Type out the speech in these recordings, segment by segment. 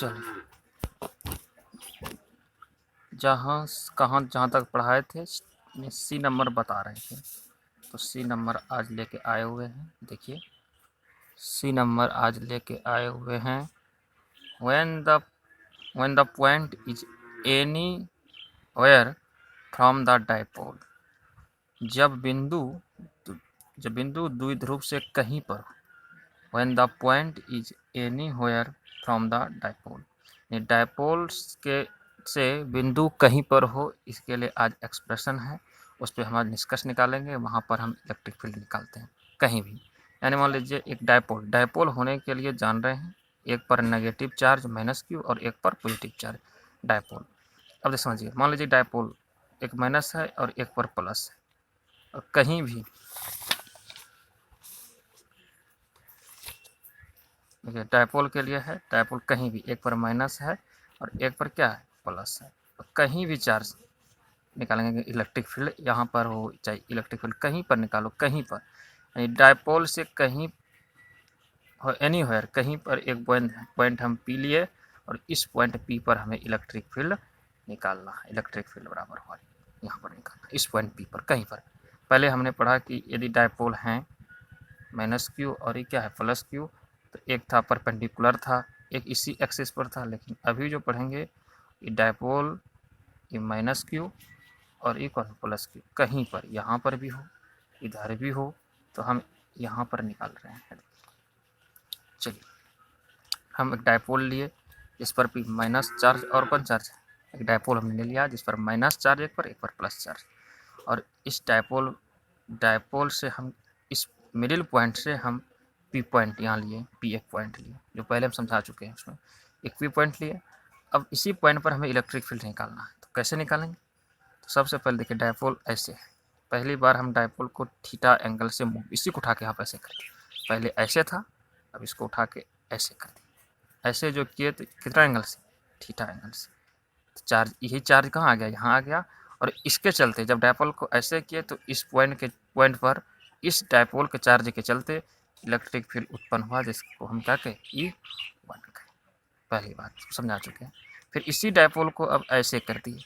चलिए, जहाँ तक पढ़ाए थे सी नंबर बता रहे थे, तो सी नंबर आज लेके आए हुए हैं। देखिए, सी नंबर आज लेके आए हुए हैं। when the point is anywhere from the dipole, जब बिंदु द्विध्रुव से कहीं पर हो। when the point is anywhere from the dipole, dipole से बिंदु कहीं पर हो, इसके लिए आज एक्सप्रेशन है, उस पर हम आज निष्कर्ष निकालेंगे। वहाँ पर हम इलेक्ट्रिक फील्ड निकालते हैं कहीं भी। यानी मान लीजिए एक डायपोल होने के लिए जान रहे हैं, एक पर नेगेटिव चार्ज -q और एक पर पॉजिटिव चार्ज डायपोल। अब समझिए, मान लीजिए डायपोल एक माइनस है और एक पर प्लस है, और कहीं भी देखिए डायपोल के लिए है, डायपोल कहीं भी एक पर माइनस है और एक पर क्या है, प्लस है, तो कहीं भी चार्ज निकालेंगे इलेक्ट्रिक फील्ड, यहाँ पर हो चाहे इलेक्ट्रिक फील्ड कहीं पर निकालो, कहीं पर, यानी डायपोल से कहीं एनीवेयर, कहीं पर एक पॉइंट हम पी लिए और इस पॉइंट पी पर हमें इलेक्ट्रिक फील्ड निकालना है। इलेक्ट्रिक फील्ड बराबर हो यहाँ पर निकालना, इस पॉइंट पी पर कहीं पर। पहले हमने पढ़ा कि यदि डायपोल हैं -q और ये क्या है +q, तो एक था परपेंडिकुलर था, एक इसी एक्सिस पर था। लेकिन अभी जो पढ़ेंगे ये डायपोल ये -q और ये कौन +q, कहीं पर, यहाँ पर भी हो इधर भी हो, तो हम यहाँ पर निकाल रहे हैं। चलिए, हम एक डायपोल लिए जिस पर भी माइनस चार्ज और कौन चार्ज है, एक डायपोल हमने लिया जिस पर माइनस चार्ज एक पर प्लस चार्ज, और इस डायपोल से हम इस मिडिल पॉइंट से हम पी पॉइंट यहाँ लिए, पी एक पॉइंट लिए जो पहले हम समझा चुके हैं, उसमें एक पी पॉइंट लिए। अब इसी पॉइंट पर हमें इलेक्ट्रिक फील्ड निकालना है, तो कैसे निकालेंगे? तो सबसे पहले देखिए, डायपोल ऐसे है, पहली बार हम डायपोल को थीटा एंगल से मूव, इसी को उठा के आप ऐसे कर दिए, पहले ऐसे था, अब इसको उठा के ऐसे कर दिया। ऐसे जो किए तो कितना एंगल से, थीटा एंगल से। तो चार्ज, यही चार्ज कहाँ आ गया, यहाँ आ गया, और इसके चलते जब डायपोल को ऐसे किए तो इस पॉइंट पर इस डायपोल के चार्ज के चलते इलेक्ट्रिक फील्ड उत्पन्न हुआ, जिसको हम क्या कहें, E1 कहें। पहली बात समझा चुके हैं। फिर इसी डायपोल को अब ऐसे कर दिए,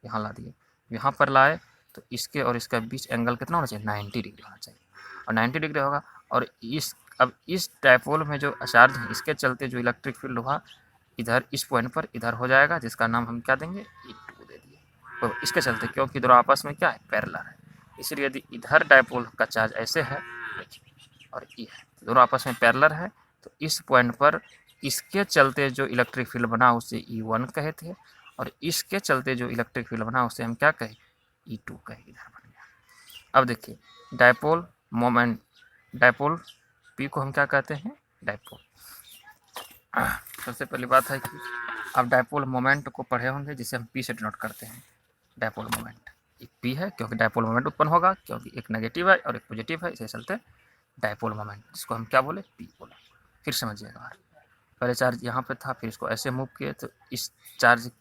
यहाँ ला दिए, यहाँ पर लाए तो इसके और इसका बीच एंगल कितना होना चाहिए, 90 डिग्री होना चाहिए, और 90 डिग्री होगा। और अब इस डायपोल में जो चार्ज है, इसके चलते जो इलेक्ट्रिक फील्ड हुआ इधर इस पॉइंट पर इधर हो जाएगा, जिसका नाम हम क्या देंगे, E2 दे दिए। तो इसके चलते, क्योंकि दोनों आपस में क्या है, पैरेलल है, इसलिए यदि इधर डायपोल का चार्ज ऐसे है और ये है, दोनों आपस में पैरेलल है, तो इस पॉइंट पर इसके चलते जो इलेक्ट्रिक फील्ड बना उसे E1 कहे थे, और इसके चलते जो इलेक्ट्रिक फील्ड बना उसे हम क्या कहें, E2 कहे। इधर बन गया। अब देखिए, डायपोल मोमेंट, डायपोल P को हम क्या कहते हैं, डायपोल। सबसे पहली बात है कि आप डायपोल मोमेंट को पढ़े होंगे, जिसे हम P से डिनोट करते हैं। डायपोल मोमेंट एक P है, क्योंकि डायपोल मोमेंट उत्पन्न होगा, क्योंकि एक नेगेटिव है और एक पॉजिटिव है, इसे चलते डायपोल मोमेंट, जिसको हम क्या बोले, P बोले। फिर समझिएगा, पहले चार्ज यहाँ पे था, फिर इसको ऐसे मूव किए तो इस चार्ज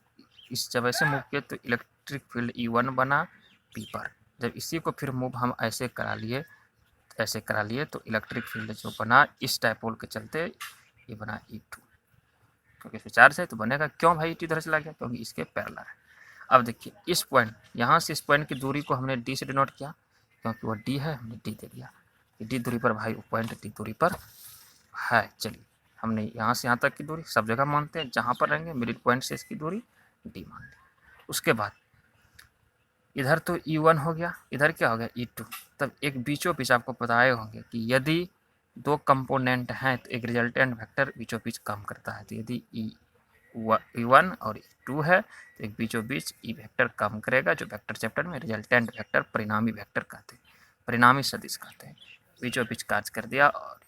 जब ऐसे मूव किए तो इलेक्ट्रिक फील्ड E1 बना P पर। जब इसी को फिर मूव हम ऐसे करा लिए तो इलेक्ट्रिक फील्ड जो बना इस डायपोल के चलते ये बना E2, क्योंकि इसमें चार्ज है तो बनेगा। क्यों भाई E2 इधर चला गया, क्योंकि इसके पैरेलल है। अब देखिए, इस पॉइंट, यहाँ से इस पॉइंट की दूरी को हमने D से डिनोट किया, क्योंकि वो D है, हमने D दे दिया। D दूरी पर भाई, वो पॉइंट D दूरी पर है। चलिए, हमने यहाँ से यहाँ तक की दूरी सब जगह मानते हैं, जहाँ पर रहेंगे मिडिल पॉइंट से इसकी दूरी D मान ली। उसके बाद इधर तो E1 हो गया, इधर क्या हो गया, E2। तब एक बीचों बीच आपको बताए होंगे कि यदि दो कंपोनेंट हैं तो एक रिजल्टेंट वेक्टर बीचों बीच काम करता है। तो यदि E1 और E2 है तो एक बीचों बीच E वेक्टर काम करेगा, जो वेक्टर चैप्टर में रिजल्टेंट वेक्टर, परिणामी वेक्टर कहते हैं, परिणामी सदिश कहते हैं। बीचों बीच कार्य कर दिया, और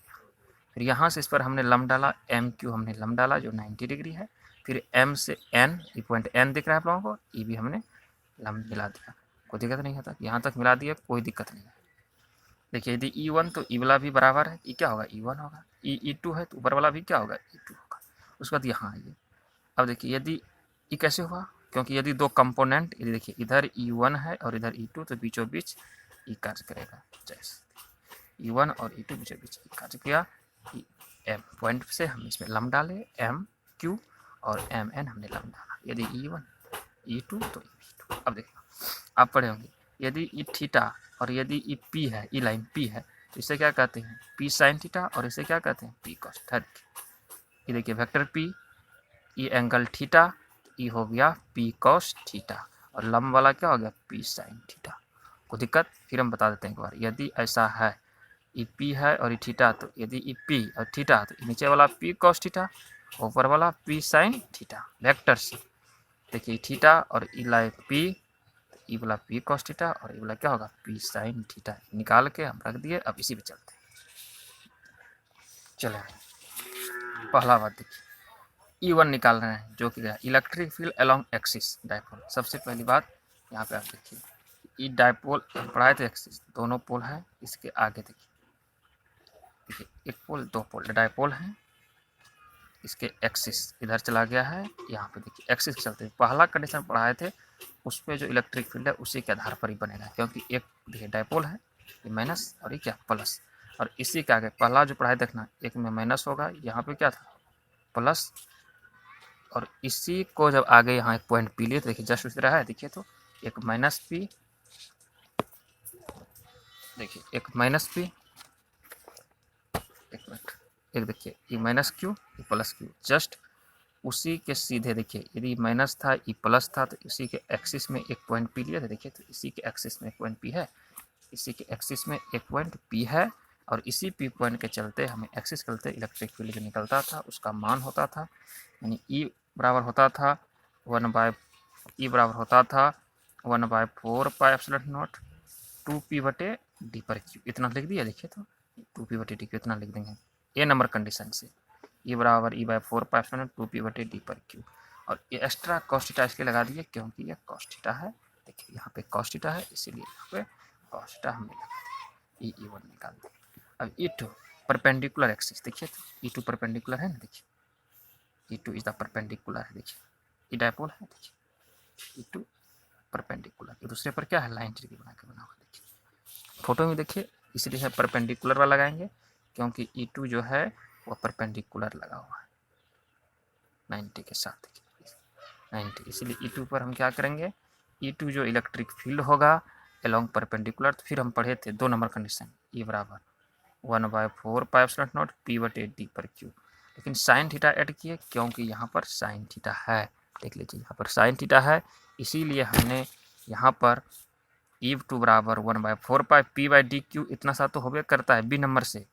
फिर यहाँ से इस पर हमने लम डाला, MQ हमने लम डाला जो 90 डिग्री है। फिर M से N, ये पॉइंट N दिख रहा है आप लोगों को, E भी हमने लम मिला दिया, कोई दिक्कत नहीं होता, यहाँ तक मिला दिया, कोई दिक्कत नहीं है। देखिए, यदि E1 तो E वाला भी बराबर है, E क्या होगा, E1 होगा, E2 है तो ऊपर वाला भी क्या होगा, E2 होगा। उसके बाद यहाँ आइए, अब देखिए यदि E कैसे हुआ, क्योंकि यदि दो कंपोनेंट, यदि देखिए इधर E1 है और इधर E2, तो बीचों बीच E कार्य करेगा। जैसे E1 और E2 बीचों बीच E कार्य किया, M पॉइंट से हम इसमें लम डाले, MQ, और एम एन हमने लम डाला। यदि E1 E2 तो E2। अब देखिए आप पढ़े होंगे, यदि ई थीटा और यदि ई पी है, ई लाइन पी है, तो इसे क्या कहते हैं, पी साइन थीटा, और इसे क्या कहते हैं, पी कॉस थीटा। ये देखिए vector P, E angle theta, E हो गया पी कॉस थीटा, और लंब वाला क्या हो गया, पी साइन थीटा। कोई दिक्कत? फिर हम बता देते हैं एक बार, यदि ऐसा है ई पी है और ई थीटा, तो यदि ई पी और थीटा तो नीचे वाला पी कॉस थीटा, ऊपर वाला पी साइन थीटा, वेक्टर से। देखिए थीटा और ई लाइन पी, ई वाला पी कॉस थीटा और ई वाला क्या होगा, पी साइन थीटा। निकाल के हम रख दिए। अब इसी पे चलते हैं। चले पहला बात देखिए, E1 निकाल रहे हैं, जो कि electric field along axis dipole. सबसे पहली बात यहाँ पे आप देखिए, ई डायपोल पढ़ाए थे, एक्सिस दोनों पोल है, इसके आगे देखिए एक पोल दो पोल डायपोल है, इसके एक्सिस इधर चला गया है, यहाँ पे देखिए एक्सिस चलते पहला कंडीशन पढ़ाए थे, उस पर जो इलेक्ट्रिक फील्ड है उसी के आधार पर ही बनेगा, क्योंकि एक देखिए डायपोल है, ये माइनस और ये क्या प्लस, और इसी के आगे पहला जो पढ़ाए देखना, एक में माइनस होगा, यहाँ पे क्या था प्लस, और इसी को जब आगे यहाँ एक पॉइंट पी लिए तो देखिए जस्ट उसी तरह है, देखिए तो एक माइनस पी, देखिए एक माइनस पी, एक मिनट, एक देखिए ये माइनस क्यू, ये प्लस क्यू, जस्ट उसी के सीधे देखिए, यदि माइनस था ई प्लस था तो इसी के एक्सिस में एक पॉइंट पी लिया था, देखिए तो इसी के एक्सिस में एक पॉइंट पी है, इसी के एक्सिस में एक पॉइंट पी है, और इसी पी पॉइंट के चलते हमें एक्सिस चलते इलेक्ट्रिक फील्ड जो निकलता था उसका मान होता था, यानी ई बराबर होता था 1/4π0 2p/d पर क्यू, इतना लिख दिया। देखिए तो 2p/d क्यू इतना लिख देंगे ए नंबर कंडीशन से, E बराबर E/4π0 2p/d पर क्यू, और ये एक्स्ट्रा कॉस थीटा इसके लगा दिए क्योंकि ये कॉस थीटा है। देखिए यहाँ पे कॉस थीटा है, इसीलिए यहाँ पे कॉस थीटा हमने लगा दिया। E1 निकाल दिया। अब E2 परपेंडिकुलर एक्सिस, देखिए तो E2 परपेंडिकुलर है ना, देखिए E2 इज द परपेंडिकुलर है, देखिए ई डायपोल है, देखिए E2 परपेंडिकुलर, ये दूसरे पर क्या है, लाइन ट्री बना के बना हुआ, देखिए फोटो में देखिए, इसलिए है परपेंडिकुलर वाला लगाएंगे क्योंकि E2 जो है वो परपेंडिकुलर लगा हुआ है 90 के साथ, 90, इसलिए E2 पर हम क्या करेंगे, E2 जो इलेक्ट्रिक फील्ड होगा अलोंग परपेंडिकुलर, तो फिर हम पढ़े थे 2 नंबर कंडीशन, E बराबर 1/4π0 p/d पर क्यू, लेकिन साइन थीटा ऐड किए क्योंकि यहाँ पर साइन थीटा है, देख लीजिए यहाँ पर साइन थीटा है, इसीलिए हमने यहाँ पर E2 बराबर 1/4π p/d/q, इतना सा तो होबे करता है बी नंबर से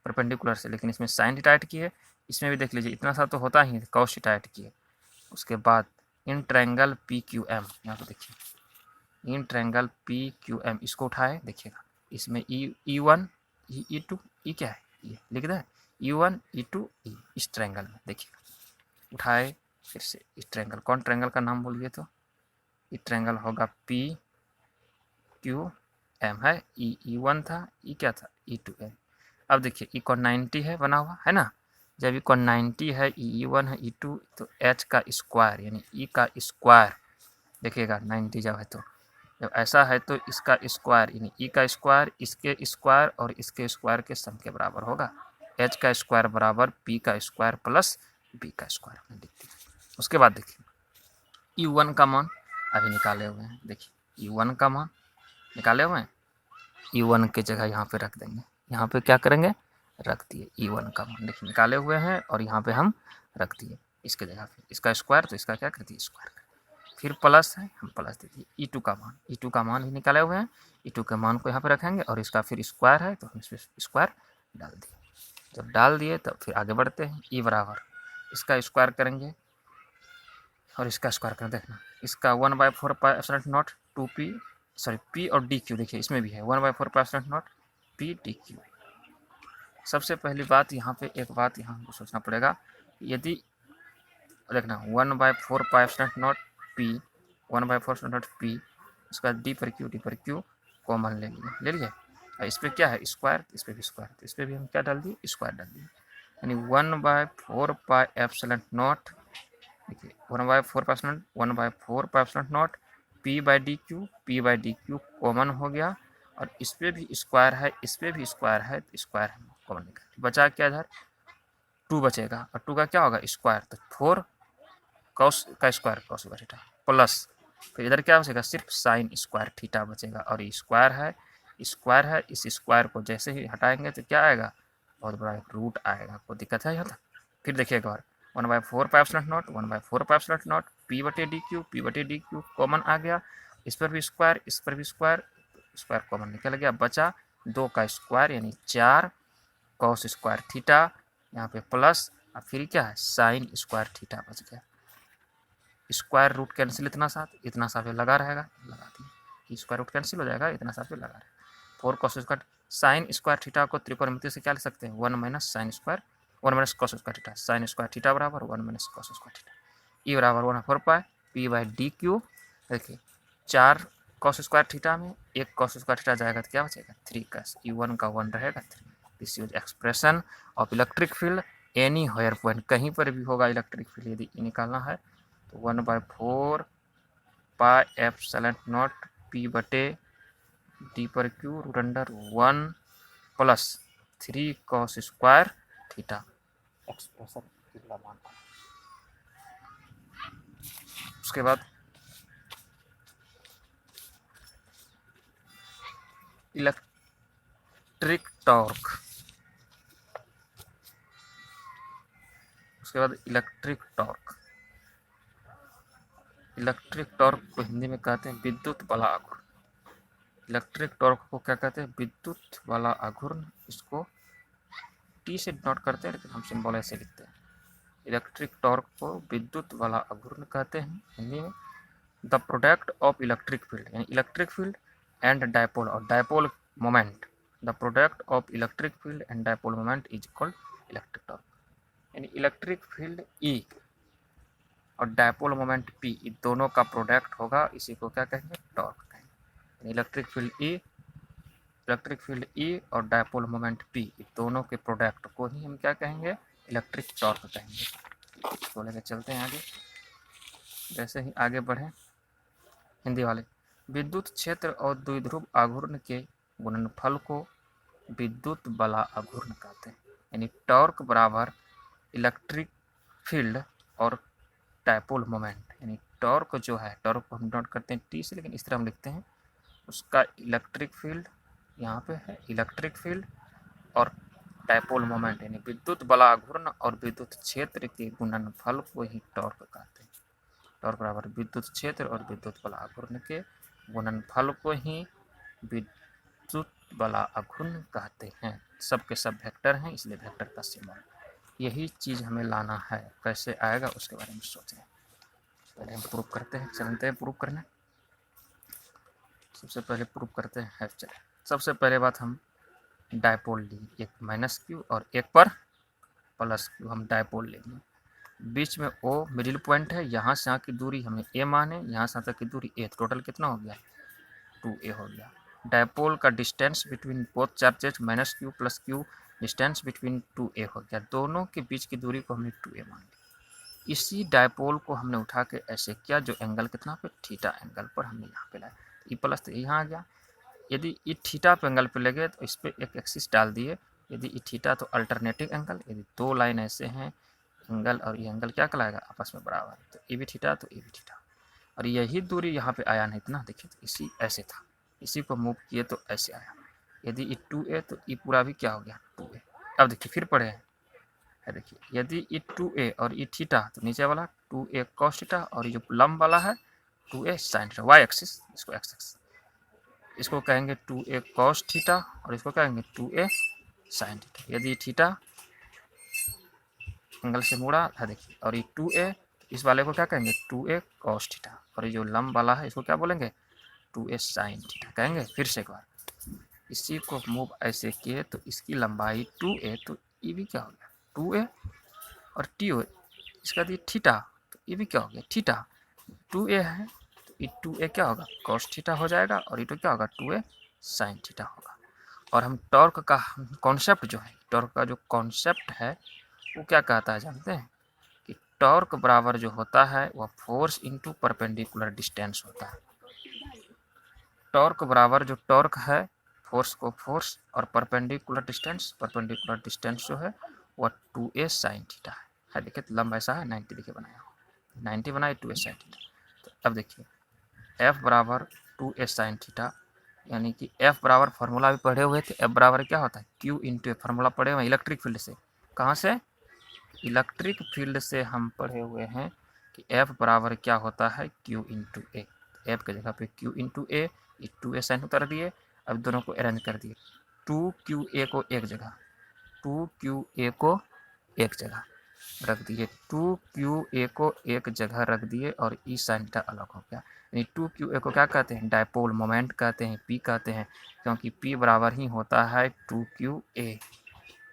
परपेंडिकुलर से, लेकिन इसमें साइन थीटा ऐड किए, इसमें भी देख लीजिए इतना सा तो होता ही, कॉस थीटा ऐड किए। उसके बाद इन ट्रायंगल PQM, यहाँ पे देखिए इन ट्रायंगल PQM, इसको उठाए देखिएगा, इसमें E1 E2 ई क्या है, ये लिख दें E1 E2 E, इस ट्रायंगल में देखिएगा, उठाए फिर से इस ट्रायंगल, कौन ट्रायंगल का नाम बोलिए तो, ये ट्रायंगल होगा PQM है, E1 था, ई क्या था E2 है। अब देखिए ई कॉन 90 है बना हुआ है ना, जब ई कॉन 90 है, E1 है E2, तो H का स्क्वायर यानी E का स्क्वायर देखिएगा 90 जब है, तो जब ऐसा है तो इसका स्क्वायर यानी E का स्क्वायर इसके स्क्वायर और इसके स्क्वायर के सम के बराबर होगा, H का स्क्वायर बराबर P का स्क्वायर प्लस B का स्क्वायर में लिखते हैं। उसके बाद देखिए E1 का मान अभी निकाले हुए हैं, देखिए E1 का मान निकाले हुए हैं, E1 के जगह यहाँ पे रख देंगे, यहाँ पे क्या करेंगे रख दिए E1 का मान, देखिए निकाले हुए हैं और यहाँ पे हम रख दिए इसके जगह पे, इसका स्क्वायर तो इसका क्या कर दिए स्क्वायर, फिर प्लस है हम प्लस दे दिए E2 का मान, E2 का मान भी निकाले हुए हैं, E2 के मान को यहाँ पे रखेंगे और इसका फिर स्क्वायर है तो हम इस पर स्क्वायर डाल दिए, जब डाल दिए तब फिर आगे बढ़ते हैं, E बराबर इसका स्क्वायर करेंगे और इसका स्क्वायर कर देखना, इसका 1/4π0 2p सॉरी P और DQ, देखिए इसमें भी है 1/4π0 p/dq। सबसे पहली बात यहाँ पे एक बात यहाँ हमको सोचना पड़ेगा, यदि देखना 1/4π0 p 1/4 p, उसका d पर q कॉमन ले लिए, और इस पर क्या है स्क्वायर, इस पर भी स्क्वायर, तो इस पर भी हम क्या डाल दिए स्क्वायर डाल दिए, यानी 1/4π0, देखिए 1/4π0 p/dq कॉमन हो गया, और इस पर भी स्क्वायर है, इस पर भी स्क्वायर है, तो स्क्वायर हम कॉमन निकाल, बचा क्या इधर 2 बचेगा, और 2 का क्या होगा स्क्वायर, तो 4 कॉस का square cos square theta plus फिर इधर क्या बचेगा सिर्फ साइन स्क्वायर थीटा बचेगा। और ये स्क्वायर है, इस स्क्वायर को जैसे ही हटाएंगे तो क्या आएगा, बहुत बड़ा एक रूट आएगा। कोई दिक्कत है यहाँ तक? फिर देखिए एक बार 1/4 pi epsilon nought 1/4 pi epsilon not p/d Q common आ गया, इस पर भी स्क्वायर इस पर भी स्क्वायर कॉमन निकल गया, बचा 2 का स्क्वायर यानी 4 कॉस स्क्वायर थीटा यहाँ पे प्लस और फिर क्या है साइन स्क्वायर थीटा बच गया। स्क्वायर रूट कैंसिल इतना साथ लगा रहेगा, लगा दिए स्क्वायर रूट कैंसिल हो जाएगा, इतना साथ लगा रहेगा। 4 cos square sine square theta को त्रिकोणमिति से क्या लिख सकते हैं 1 minus sine square 1 minus cos square theta sine square theta बराबर 1 minus cos square theta E बराबर 1/4 पाई p/d क्यू। देखिए 4 कॉस स्क्वायर थीटा में 1 कॉस स्क्वायर थीटा जाएगा तो क्या बचेगा 3 का ई 1 का 1 रहेगा 3। This is expression of electric field any होयर point, कहीं पर भी होगा इलेक्ट्रिक फील्ड यदि निकालना है तो 1/4 पाई एप्सिलॉन नॉट p/d पर cube root under 1 plus 3 cos square theta expression. उसके बाद इलेक्ट्रिक टॉर्क, इलेक्ट्रिक टॉर्क को हिंदी में कहते हैं विद्युत बला आघूर्ण। इलेक्ट्रिक टॉर्क को क्या कहते हैं विद्युत बला आघूर्ण, इसको टी से डिनोट करते हैं लेकिन हम सिंबल ऐसे लिखते हैं। इलेक्ट्रिक टॉर्क को विद्युत बला आघूर्ण कहते हैं हिंदी में। The product of electric field यानी इलेक्ट्रिक फील्ड एंड डायपोल और dipole moment, the product of electric field and dipole moment is called electric torque. यानी इलेक्ट्रिक फील्ड E और डायपोल मोमेंट P, ये दोनों का प्रोडक्ट होगा, इसी को क्या कहेंगे टॉर्क कहेंगे। इलेक्ट्रिक फील्ड E और डायपोल मोमेंट P, ये दोनों के प्रोडक्ट को ही हम क्या कहेंगे इलेक्ट्रिक टॉर्क कहेंगे। तो लेकर चलते हैं आगे। जैसे ही आगे बढ़े हिंदी वाले, विद्युत क्षेत्र और द्विध्रुव आघूर्ण के गुणनफल को विद्युत बला आघूर्ण कहते हैं। यानी टॉर्क बराबर इलेक्ट्रिक फील्ड और डायपोल मोमेंट, यानी टॉर्क जो है टॉर्क को हम नोट करते हैं टी से लेकिन इस तरह हम लिखते हैं, उसका इलेक्ट्रिक फील्ड यहाँ पे है इलेक्ट्रिक फील्ड और डायपोल मोमेंट यानी विद्युत बला आघूर्ण और विद्युत क्षेत्र के गुणनफल को ही टॉर्क कहते हैं। टॉर्क बराबर विद्युत क्षेत्र और विद्युत बला आघूर्ण के गुणनफल को ही विद्युत बला आघूर्ण कहते हैं। सब के सब वेक्टर हैं इसलिए वेक्टर का सिंबल। यही चीज़ हमें लाना है, कैसे आएगा उसके बारे में सोचें। पहले हम प्रूफ करते हैं, चलते हैं प्रूफ करने। सबसे पहले प्रूफ करते हैं चले। सबसे पहले बात हम डायपोल ली, एक माइनस क्यू और एक पर प्लस क्यू, हम डायपोल लेंगे। बीच में O मिडिल पॉइंट है, यहाँ से यहाँ की दूरी हमें A माने, यहाँ से यहाँ तक की दूरी A, टोटल कितना हो गया 2A हो गया। डायपोल का distance between both charges minus Q plus Q, distance between 2A हो गया। दोनों के बीच की दूरी को हमने 2A मान लिया। इसी डायपोल को हमने उठा के ऐसे किया जो एंगल कितना पे थीटा एंगल पर हमने यहाँ पे लाया, ई प्लस तो यहाँ आ गया। यदि ई थीटा पे एंगल पे लगे तो इस पर एक एक्सिस डाल दिए, यदि ई थीटा तो अल्टरनेटिव एंगल, यदि दो लाइन ऐसे हैं एंगल और ये एंगल क्या कहलाएगा आपस में बराबर, तो ए भी थीटा तो ए भी थीटा। और यही दूरी यहाँ पे आया नहीं इतना, देखिए तो इसी ऐसे था, इसी को मूव किए तो ऐसे आया। यदि ई 2A तो ई पूरा भी क्या हो गया 2A। अब देखिए फिर पढ़े हैं, देखिए यदि ई 2A और ई थीटा तो नीचे वाला 2A cos थीटा और ये जो लंब वाला है 2A sin theta, Y axis, इसको एक्स एक्सिस, इसको कहेंगे 2A cos थीटा और इसको कहेंगे 2A sin थीटा। यदि थीटा एंगल से मुड़ा है देखिए, और ये 2A, इस वाले को क्या कहेंगे 2A cos थीटा, और ये जो लंब वाला है इसको क्या बोलेंगे 2A sin थीटा कहेंगे। फिर से एक बार इसी को मूव ऐसे किए तो इसकी लंबाई 2A, तो ये भी क्या हो गया 2A और TO, इसका दी थीटा तो ये भी क्या हो गया थीटा। 2A है तो ये 2A क्या होगा cos थीटा हो जाएगा और ये तो क्या होगा 2A sin थीटा होगा। और हम टॉर्क का कॉन्सेप्ट जो है, टॉर्क का जो कॉन्सेप्ट है वो क्या कहता है जानते हैं कि टॉर्क बराबर जो होता है वह फोर्स इनटू परपेंडिकुलर डिस्टेंस होता है। टॉर्क बराबर जो टॉर्क है फोर्स को फोर्स और परपेंडिकुलर डिस्टेंस जो है वह 2A sin थीटा है। देखिए लंब ऐसा है 90 देखिए बनाया हो। 90 बनाए 2a साइन थीटा। तो अब देखिए f बराबर 2a साइन थीटा, यानी कि f बराबर फार्मूला भी पढ़े हुए थे, f बराबर क्या होता है q इंटू ए, फार्मूला पढ़े हुए हैं इलेक्ट्रिक फील्ड से। कहाँ से? इलेक्ट्रिक फील्ड से हम पढ़े हुए हैं कि f बराबर क्या होता है q इंटू ए। f की जगह पे q इंटू ए, 2a साइन उतर दिए। अब दोनों को अरेंज कर दिए, 2qa को एक जगह, 2qa को एक जगह रख दिए, 2qa को एक जगह रख दिए और ई साइन थीटा अलग हो गया। यानी 2qa को क्या कहते हैं? डायपोल मोमेंट कहते हैं, p कहते हैं, क्योंकि p बराबर ही होता है 2qa।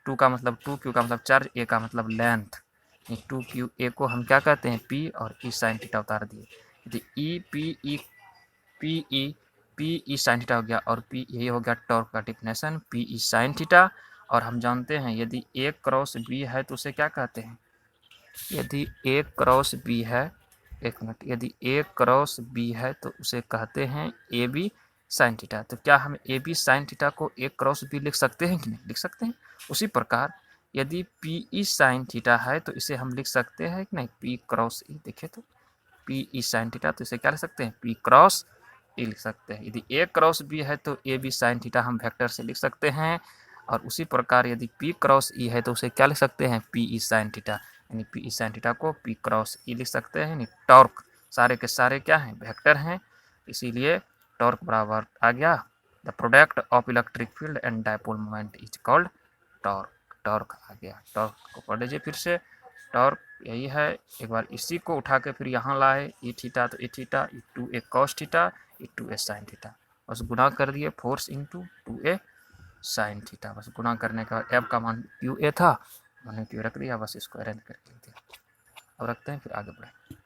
2 का मतलब 2q का मतलब चार्ज, a का मतलब लेंथ। 2qa को हम क्या कहते हैं? p, और ई साइन थीटा उतार दिए। यदि E P E sine theta हो गया, और p यही हो गया टॉर्क का डिफिनेशन, p ई साइन थीटा। और हम जानते हैं यदि a क्रॉस b है तो उसे क्या कहते हैं? यदि a क्रॉस b है, एक मिनट, यदि a क्रॉस b है तो उसे कहते हैं ए बी साइन थीटा। तो क्या हम ए बी साइन थीटा को a क्रॉस b लिख सकते हैं कि नहीं? लिख सकते हैं। उसी प्रकार यदि पी ई साइन थीटा है तो इसे हम लिख सकते हैं कि नहीं? p cross e। देखिए तो पी ई साइन थीटा, तो इसे क्या लिख सकते हैं? p क्रॉस e लिख सकते हैं। यदि a क्रॉस b है तो ए बी साइन थीटा हम वेक्टर से लिख सकते हैं। और उसी प्रकार यदि p क्रॉस e है तो उसे क्या लिख सकते हैं? p ई साइन थीटा। यानी पी ई साइन थीटा को p क्रॉस e लिख सकते हैं। यानी टॉर्क सारे के सारे क्या हैं? वेक्टर हैं। इसीलिए टॉर्क बराबर आ गया, the product of electric field and dipole moment is called torque. Torque आ गया। टॉर्क को पढ़ लीजिए फिर से। टॉर्क यही है। एक बार इसी को उठा के फिर यहाँ लाए, ई थीटा तो ई थीटा, ई 2a कॉस थीटा, ई 2a साइन थीटा। बस गुना कर दिए, force into 2a sine theta. बस गुना करने का एफ का मान qa था, मैंने q रख दिया, बस इसको अरेंज करके दिया। अब रखते हैं, फिर आगे बढ़े।